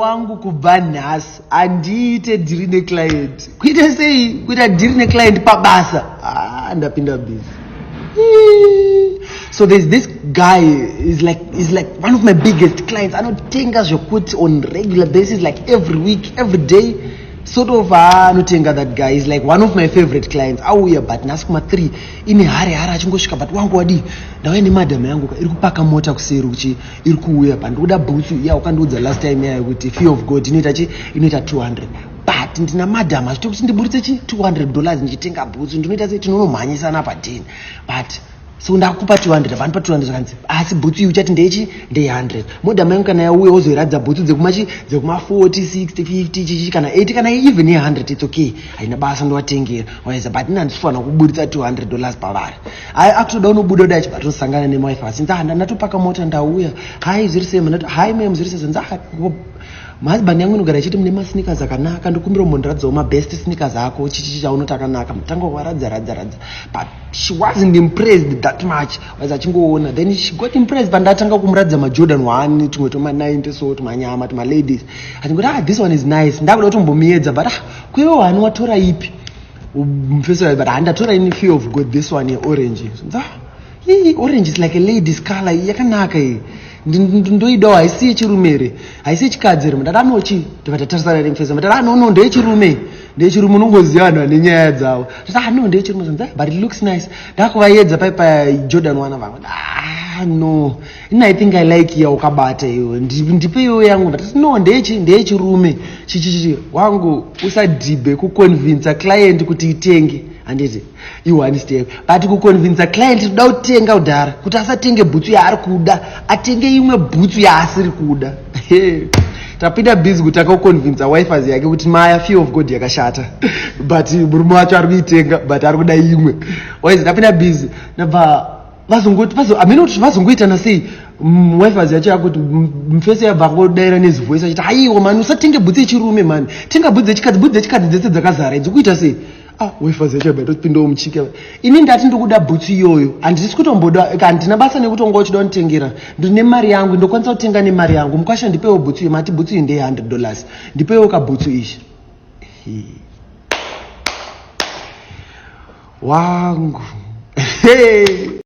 wangu kubva nhasi andiite dhiri neclient. Kuita sei kuita dhiri neclient pabasa? Ndapinda busy. So there's this guy is like one of my biggest clients. Anotenga zvokuti on regular basis, like every week, every day. Sort of anotenga that guy is like one of my favorite clients. Auya but nhasi kuma 3 ine hari achingosvika but wangu wadi ndauya nemadhamu yangu iri kupaka mota kuseri uchi iri kuuya but ndoda bhutsu iya ukandiudza last time yayo kuti fear of god inoita 200 but ndina madhamu achiti kuti ndiburitse $200 ndichitenga bhutsu ndinoita sei tinonomhanyisana pa 10 but so ndakupa 200 vanhu pa 200 kanzi asi bhutsu iyi uchati ndeye 100 modhamu yangu kana yauya wozoiradza bhutsu dzekuma 40 60 50 kana 80 kana even 100 it's okay haina basa ndowatengera waiza but ina ndisifanira kuburitsa $200 pavari akutoda unobuda uda chibatosangana nemawife asi ndatopaka mota ndauya hai zviri sema ndati hai mem zviri sezvo mahazibhandi yangu inogara achiti mune masneakers akanaka ndikumbira umbondiradzawo mabest sneakers ako chichichi chaunoti akanaka mutanga waradza but she wasn't impressed that much waiza achingoona then she got impressed pandatanga kumuradza majordan 1 tumwe toma90 so tumanyama tumaladies achingoti this one is nice ndakuda kutombomuedza but kwewo wani watora ipi mufesora but handatora ini fear of god this one orange orange is like a ladies color yakanaka iyi ndoidawo haisi yechirumere haisi yechikadzi here mutata anochi tivatatasana nemufesa mutata no ndeyechirume unongoziva vanhu vane nyaya dzavo tata no ndeyechirume but it looks nice ndakuvaedza Jordan 1 vangu no I think I like ya ukabata iyo ndipe iyo yangu but no ndeyechirume chichichi wangu usadhibe kuconvince client kuti itenge handiti you step but kuconvince client kuda kutenga udhara kuti asatenge bhutsu yaari kuda atenge imwe bhutsu yaasiri kuda tapinda busy kuti akakuconvince wifers yake kuti maya fear of god yakashata but murume wacho ari kuitenga but ari kuda imwe waizi tapinda busy nabva amene kuti vazongoitana sei wifers yacho yakuti mufese yabva ngodaira nezivoisi achiti aiwa mani usatenge bhutsu yechirume mani tenga bhutsu dzechikadzi dzese dzakazara idzi kuita sei wifers yacho batopindawo muchike ini ndati ndikuda bhutsu iyoyo handisi kutomboda handina basa nekutonga uchida kunditengera ndine mari yangu ndokwanisa kutenga nemari yangu mukwasha ndipewo bhutsu iyi mati bhutsu iyi ndeye $100 ndipewo kabhutsu ichi wangu